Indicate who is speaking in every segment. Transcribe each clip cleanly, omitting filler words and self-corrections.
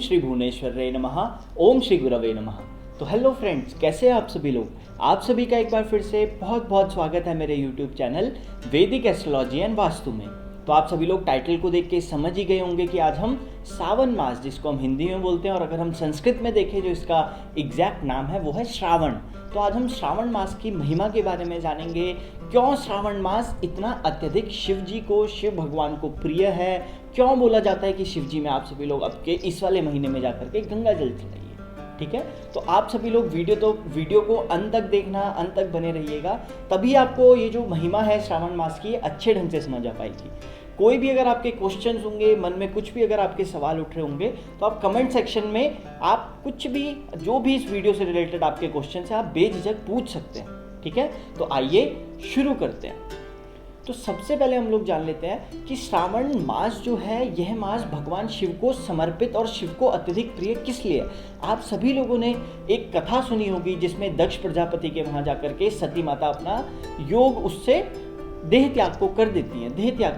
Speaker 1: श्री भुवनेश्वरये नमः। ओम श्री गुरवे नमः। तो हेलो फ्रेंड्स, कैसे हैं आप सभी लोग। आप सभी का एक बार फिर से बहुत बहुत स्वागत है मेरे यूट्यूब चैनल वैदिक एस्ट्रोलॉजी एंड वास्तु में। तो आप सभी लोग टाइटल को देख के समझ ही गए होंगे कि आज हम सावन मास, जिसको हम हिंदी में बोलते हैं और अगर हम संस्कृत में देखें जो इसका एग्जैक्ट नाम है वो है श्रावण। तो आज हम श्रावण मास की महिमा के बारे में जानेंगे। क्यों श्रावण मास इतना अत्यधिक शिव जी को, शिव भगवान को प्रिय है। क्यों बोला जाता है कि शिव जी में आप सभी लोग अब के इस वाले महीने में जाकर के गंगा जल चढ़ाइए। ठीक है, तो आप सभी लोग वीडियो को अंत तक देखना, अंत तक बने रहिएगा, तभी आपको ये जो महिमा है श्रावण मास की अच्छे ढंग से समझ आ पाएगी। कोई भी अगर आपके क्वेश्चंस होंगे, मन में कुछ भी अगर आपके सवाल उठ रहे होंगे तो आप कमेंट सेक्शन में आप कुछ भी, जो भी इस वीडियो से रिलेटेड आपके क्वेश्चन है, आप बेझिझक पूछ सकते हैं। ठीक है, तो आइए शुरू करते हैं। तो सबसे पहले हम लोग जान लेते हैं कि श्रावण मास जो है, यह मास भगवान शिव को समर्पित और शिव को अत्यधिक प्रिय किस लिए है। आप सभी लोगों ने एक कथा सुनी होगी जिसमें दक्ष प्रजापति के वहाँ जाकर के सती माता अपना योग उससे देह त्याग कर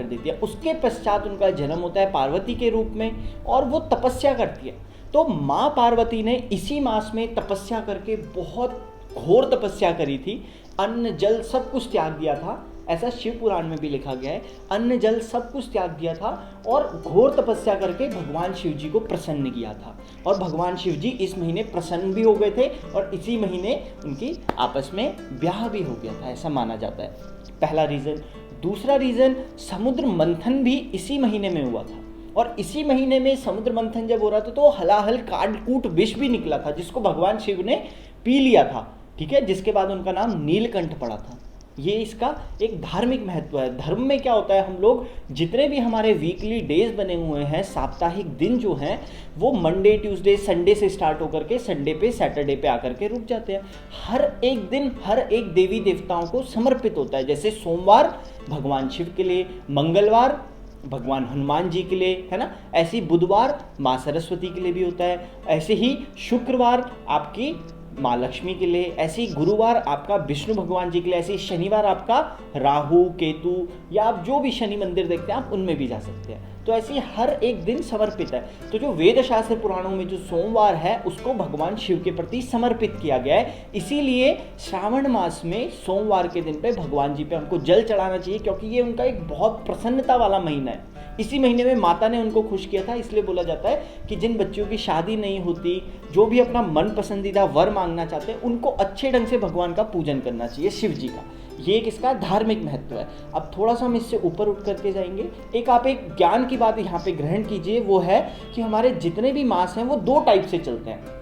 Speaker 1: देती है। उसके पश्चात उनका जन्म होता है पार्वती के रूप में और वो तपस्या करती है। तो माँ पार्वती ने इसी मास में तपस्या करके बहुत घोर तपस्या करी थी। अन्न जल सब कुछ त्याग दिया था, ऐसा शिव पुराण में भी लिखा गया है। अन्न जल सब कुछ त्याग दिया था और घोर तपस्या करके भगवान शिव जी को प्रसन्न किया था। और भगवान शिव जी इस महीने प्रसन्न भी हो गए थे और इसी महीने उनकी आपस में ब्याह भी हो गया था, ऐसा माना जाता है। पहला रीज़न। दूसरा रीज़न, समुद्र मंथन भी इसी महीने में हुआ था और इसी महीने में समुद्र मंथन जब हो रहा था तो हलाहल काटकूट विष भी निकला था जिसको भगवान शिव ने पी लिया था। ठीक है, जिसके बाद उनका नाम नीलकंठ पड़ा था। ये इसका एक धार्मिक महत्व है। धर्म में क्या होता है, हम लोग जितने भी हमारे वीकली डेज बने हुए हैं, साप्ताहिक दिन जो हैं, वो मंडे ट्यूसडे संडे से स्टार्ट होकर के संडे पे सैटरडे पे आकर के रुक जाते हैं। हर एक दिन हर एक देवी देवताओं को समर्पित होता है। जैसे सोमवार भगवान शिव के लिए, मंगलवार भगवान हनुमान जी के लिए, है ना। ऐसे ही बुधवार माँ सरस्वती के लिए भी होता है। ऐसे ही शुक्रवार आपकी माँ लक्ष्मी के लिए, ऐसे ही गुरुवार आपका विष्णु भगवान जी के लिए, ऐसे ही शनिवार आपका राहु केतु या आप जो भी शनि मंदिर देखते हैं आप उनमें भी जा सकते हैं। तो ऐसे ही हर एक दिन समर्पित है। तो जो वेद शास्त्र पुराणों में जो सोमवार है उसको भगवान शिव के प्रति समर्पित किया गया है। इसीलिए श्रावण मास में सोमवार के दिन पे भगवान जी पे हमको जल चढ़ाना चाहिए, क्योंकि ये उनका एक बहुत प्रसन्नता वाला महीना है। इसी महीने में माता ने उनको खुश किया था। इसलिए बोला जाता है कि जिन बच्चों की शादी नहीं होती, जो भी अपना मन पसंदीदा वर मांगना चाहते हैं, उनको अच्छे ढंग से भगवान का पूजन करना चाहिए, शिव जी का। ये एक इसका धार्मिक महत्व है। अब थोड़ा सा हम इससे ऊपर उठ करके जाएंगे। आप एक ज्ञान की बात यहाँ पे ग्रहण कीजिए, वो है कि हमारे जितने भी मास हैं वो दो टाइप से चलते हैं।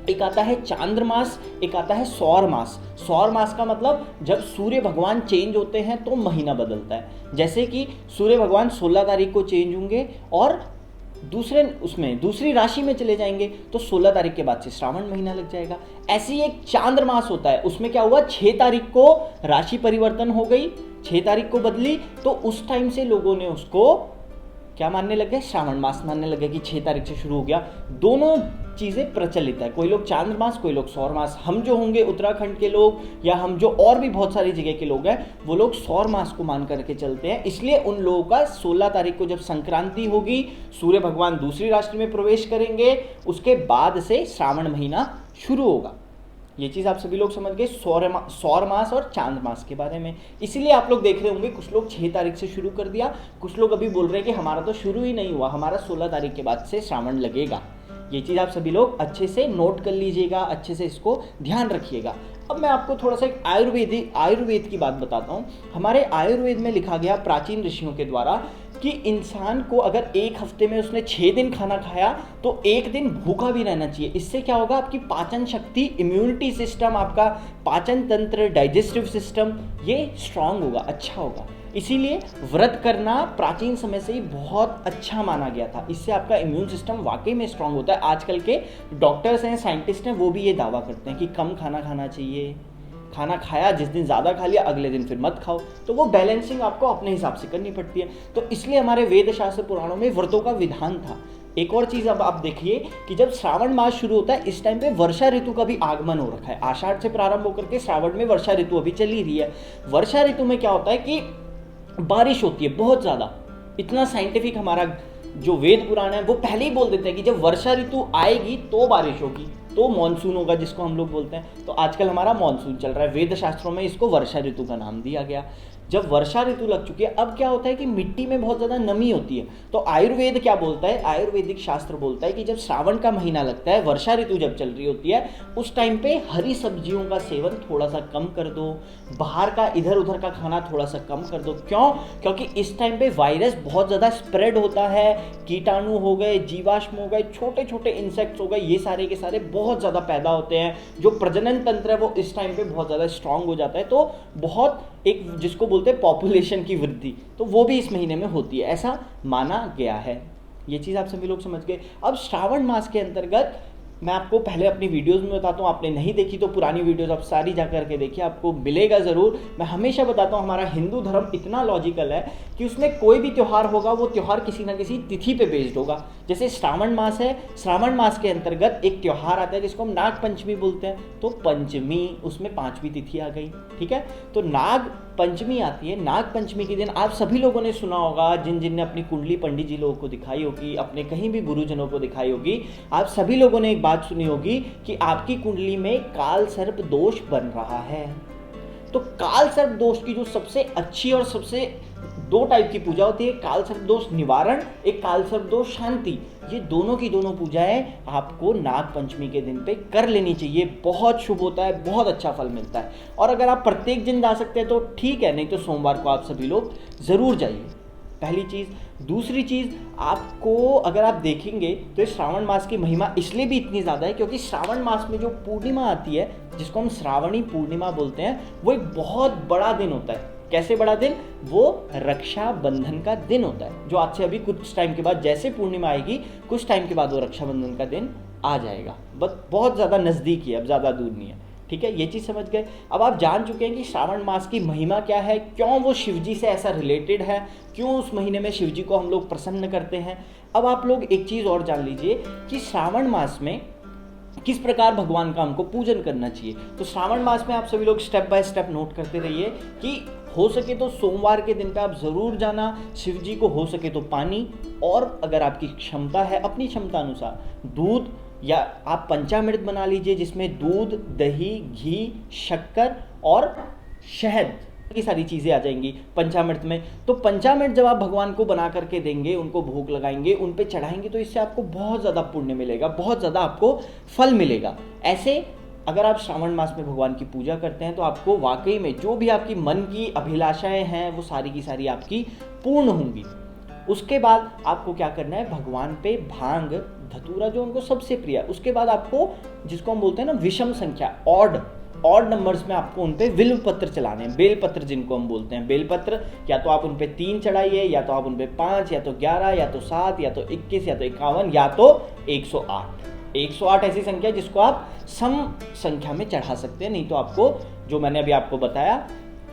Speaker 1: एक आता है चांद्रमास, एक आता है सौर मास। सौर मास का मतलब जब सूर्य भगवान चेंज होते हैं तो महीना बदलता है। जैसे कि सूर्य भगवान 16 तारीख को चेंज होंगे और दूसरी राशि में चले जाएंगे तो 16 तारीख के बाद से श्रावण महीना लग जाएगा। ऐसे ही एक चांद्रमास होता है, उसमें क्या हुआ, 6 तारीख को राशि परिवर्तन हो गई, 6 तारीख को बदली, तो उस टाइम से लोगों ने उसको क्या मानने लगे, श्रावण मास मानने लगे कि 6 तारीख से शुरू हो गया। दोनों चीज़ें प्रचलित है, कोई लोग चांद्रमास कोई लोग सौर मास। हम जो होंगे उत्तराखंड के लोग या हम जो और भी बहुत सारी जगह के लोग हैं वो लोग सौर मास को मान करके चलते हैं। इसलिए उन लोगों का 16 तारीख को जब संक्रांति होगी, सूर्य भगवान दूसरी राशि में प्रवेश करेंगे, उसके बाद से श्रावण महीना शुरू होगा। ये चीज़ आप सभी लोग समझ गए सौर मास और चांद मास के बारे में। इसीलिए आप लोग देख रहे होंगे कुछ लोग 6 तारीख से शुरू कर दिया, कुछ लोग अभी बोल रहे हैं कि हमारा तो शुरू ही नहीं हुआ, हमारा 16 तारीख के बाद से श्रावण लगेगा। ये चीज़ आप सभी लोग अच्छे से नोट कर लीजिएगा, अच्छे से इसको ध्यान रखिएगा। अब मैं आपको थोड़ा सा एक आयुर्वेद की बात बताता हूँ। हमारे आयुर्वेद में लिखा गया प्राचीन ऋषियों के द्वारा कि इंसान को अगर एक हफ्ते में उसने 6 दिन खाना खाया तो एक दिन भूखा भी रहना चाहिए। इससे क्या होगा, आपकी पाचन शक्ति, इम्यूनिटी सिस्टम, आपका पाचन तंत्र, डाइजेस्टिव सिस्टम, ये स्ट्रांग होगा, अच्छा होगा। इसीलिए व्रत करना प्राचीन समय से ही बहुत अच्छा माना गया था। इससे आपका इम्यून सिस्टम वाकई में स्ट्रांग होता है। आजकल के डॉक्टर्स हैं, साइंटिस्ट हैं, वो भी ये दावा करते हैं कि कम खाना खाना चाहिए, खाना खाया जिस दिन ज़्यादा खा लिया अगले दिन फिर मत खाओ। तो वो बैलेंसिंग आपको अपने हिसाब से करनी पड़ती है। तो इसलिए हमारे वेद शास्त्र पुराणों में व्रतों का विधान था। एक और चीज़ अब आप देखिए कि जब श्रावण मास शुरू होता है इस टाइम पे वर्षा ऋतु का भी आगमन हो रखा है। आषाढ़ से प्रारंभ होकर के श्रावण में वर्षा ऋतु अभी चली रही है। वर्षा ऋतु में क्या होता है कि बारिश होती है बहुत ज़्यादा। इतना साइंटिफिक हमारा जो वेद पुराण है वो पहले ही बोल देते हैं कि जब वर्षा ऋतु आएगी तो बारिश होगी, तो मॉनसून होगा, जिसको हम लोग बोलते हैं। तो आजकल हमारा मॉनसून चल रहा है, वेद शास्त्रों में इसको वर्षा ऋतु का नाम दिया गया। जब वर्षा ऋतु लग चुकी है, अब क्या होता है कि मिट्टी में बहुत ज़्यादा नमी होती है। तो आयुर्वेद क्या बोलता है, आयुर्वेदिक शास्त्र बोलता है कि जब श्रावण का महीना लगता है, वर्षा ऋतु जब चल रही होती है, उस टाइम पे हरी सब्जियों का सेवन थोड़ा सा कम कर दो, बाहर का इधर उधर का खाना थोड़ा सा कम कर दो। क्यों? क्योंकि इस टाइम पे वायरस बहुत ज़्यादा स्प्रेड होता है, कीटाणु हो गए, जीवाश्म हो गए, छोटे छोटे इंसेक्ट्स हो गए, ये सारे के सारे बहुत ज़्यादा पैदा होते हैं। जो प्रजनन तंत्र है वो इस टाइम पे बहुत ज़्यादा स्ट्रांग हो जाता है। तो बहुत एक जिसको बोलते हैं पॉपुलेशन की वृद्धि, तो वो भी इस महीने में होती है, ऐसा माना गया है। ये चीज़ आप सभी लोग समझ गए। अब श्रावण मास के अंतर्गत मैं आपको पहले अपनी वीडियोस में बताता हूँ, आपने नहीं देखी तो पुरानी वीडियोस आप सारी जा करके देखिए, आपको मिलेगा ज़रूर। मैं हमेशा बताता हूँ हमारा हिंदू धर्म इतना लॉजिकल है कि उसमें कोई भी त्यौहार होगा वो त्यौहार किसी ना किसी तिथि पे बेस्ड होगा। जैसे श्रावण मास है, श्रावण मास के अंतर्गत एक त्यौहार आता है जिसको हम नाग पंचमी बोलते हैं, तो पंचमी उसमें 5वीं तिथि आ गई, ठीक है। तो नाग पंचमी आती है, नाग पंचमी के दिन आप सभी लोगों ने सुना होगा, जिन जिन ने अपनी कुंडली पंडित जी लोगों को दिखाई होगी, अपने कहीं भी गुरुजनों को दिखाई होगी, आप सभी लोगों ने एक बात सुनी होगी कि आपकी कुंडली में काल सर्प दोष बन रहा है। तो काल सर्प दोष की जो सबसे अच्छी और सबसे 2 टाइप की पूजा होती है, काल सर्प दोष निवारण, एक काल सर्प दोष शांति। ये दोनों की दोनों पूजाएं आपको नाग पंचमी के दिन पे कर लेनी चाहिए, बहुत शुभ होता है, बहुत अच्छा फल मिलता है। और अगर आप प्रत्येक दिन जा सकते हैं तो ठीक है, नहीं तो सोमवार को आप सभी लोग जरूर जाइए, पहली चीज़। दूसरी चीज़, आपको अगर आप देखेंगे तो श्रावण मास की महिमा इसलिए भी इतनी ज़्यादा है क्योंकि श्रावण मास में जो पूर्णिमा आती है, जिसको हम श्रावणी पूर्णिमा बोलते हैं, वो एक बहुत बड़ा दिन होता है। कैसे बड़ा दिन? वो रक्षाबंधन का दिन होता है, जो आज से अभी कुछ टाइम के बाद, जैसे पूर्णिमा आएगी कुछ टाइम के बाद वो रक्षाबंधन का दिन आ जाएगा। बस बहुत ज़्यादा नज़दीक ही है, अब ज़्यादा दूर नहीं है, ठीक है। ये चीज़ समझ गए। अब आप जान चुके हैं कि श्रावण मास की महिमा क्या है, क्यों वो शिवजी से ऐसा रिलेटेड है, क्यों उस महीने में शिवजी को हम लोग प्रसन्न करते हैं। अब आप लोग एक चीज़ और जान लीजिए कि श्रावण मास में किस प्रकार भगवान का हमको पूजन करना चाहिए। तो श्रावण मास में आप सभी लोग स्टेप बाय स्टेप नोट करते रहिए कि हो सके तो सोमवार के दिन पे आप ज़रूर जाना, शिव जी को हो सके तो पानी, और अगर आपकी क्षमता है अपनी क्षमता अनुसार दूध, या आप पंचामृत बना लीजिए जिसमें दूध, दही, घी, शक्कर और शहद की सारी चीज़ें आ जाएंगी पंचामृत में। तो पंचामृत जब आप भगवान को बना करके देंगे, उनको भोग लगाएंगे, उन पे चढ़ाएंगे, तो इससे आपको बहुत ज़्यादा पुण्य मिलेगा, बहुत ज़्यादा आपको फल मिलेगा। ऐसे अगर आप श्रावण मास में भगवान की पूजा करते हैं तो आपको वाकई में जो भी आपकी मन की अभिलाषाएं हैं वो सारी की सारी आपकी पूर्ण होंगी। उसके बाद आपको क्या करना है, भगवान पे भांग धतूरा जो उनको सबसे प्रिय है, उसके बाद आपको जिसको हम बोलते हैं ना विषम संख्या, ऑड नंबर्स में आपको उन पे बिल्व पत्र चलाने हैं, बेल पत्र जिनको हम बोलते हैं। बेल पत्र या तो आप उन पे 3 चढ़ाइए, या तो आप उन पे 5, या तो 11, या तो 7, या तो 21, या तो 51, या तो 108। 108 ऐसी संख्या जिसको आप सम संख्या में चढ़ा सकते हैं। नहीं तो आपको जो मैंने अभी आपको बताया,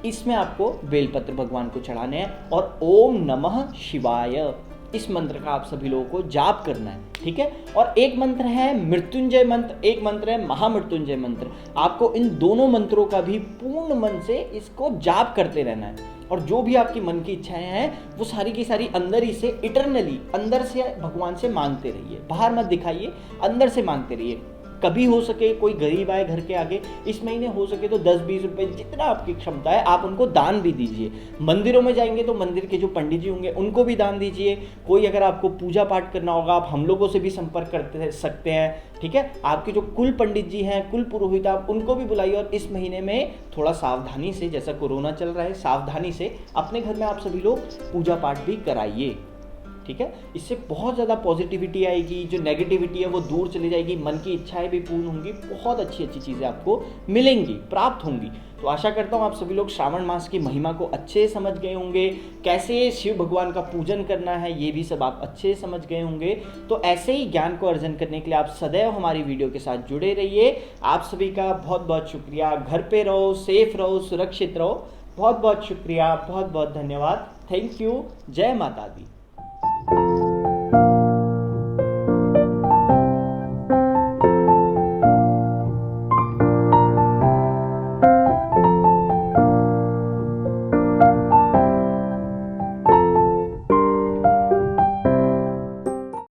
Speaker 1: इसमें आपको बेलपत्र भगवान को चढ़ाने हैं और ओम नमः शिवाय इस मंत्र का आप सभी लोगों को जाप करना है, ठीक है। और एक मंत्र है मृत्युंजय मंत्र, एक मंत्र है महामृत्युंजय मंत्र। आपको इन दोनों मंत्रों का भी पूर्ण मन से इसको जाप करते रहना है, और जो भी आपकी मन की इच्छाएं हैं वो सारी की सारी अंदर ही से इटरनली अंदर से भगवान से मांगते रहिए, बाहर मत दिखाइए, अंदर से मांगते रहिए। कभी हो सके कोई गरीब आए घर के आगे, इस महीने हो सके तो 10-20 रुपए जितना आपकी क्षमता है आप उनको दान भी दीजिए। मंदिरों में जाएंगे तो मंदिर के जो पंडित जी होंगे उनको भी दान दीजिए। कोई अगर आपको पूजा पाठ करना होगा आप हम लोगों से भी संपर्क कर सकते हैं, ठीक है। आपके जो कुल पंडित जी हैं, कुल पुरोहित, आप उनको भी बुलाइए। और इस महीने में थोड़ा सावधानी से, जैसा कोरोना चल रहा है, सावधानी से अपने घर में आप सभी लोग पूजा पाठ भी कराइए, ठीक है। इससे बहुत ज़्यादा पॉजिटिविटी आएगी, जो नेगेटिविटी है वो दूर चली जाएगी, मन की इच्छाएं भी पूर्ण होंगी, बहुत अच्छी अच्छी चीज़ें आपको मिलेंगी, प्राप्त होंगी। तो आशा करता हूँ आप सभी लोग श्रावण मास की महिमा को अच्छे से समझ गए होंगे, कैसे शिव भगवान का पूजन करना है ये भी सब आप अच्छे से समझ गए होंगे। तो ऐसे ही ज्ञान को अर्जन करने के लिए आप सदैव हमारी वीडियो के साथ जुड़े रहिए। आप सभी का बहुत बहुत शुक्रिया। घर पे रहो, सेफ रहो, सुरक्षित रहो। बहुत बहुत शुक्रिया, बहुत बहुत धन्यवाद। Thank you. जय माता दी।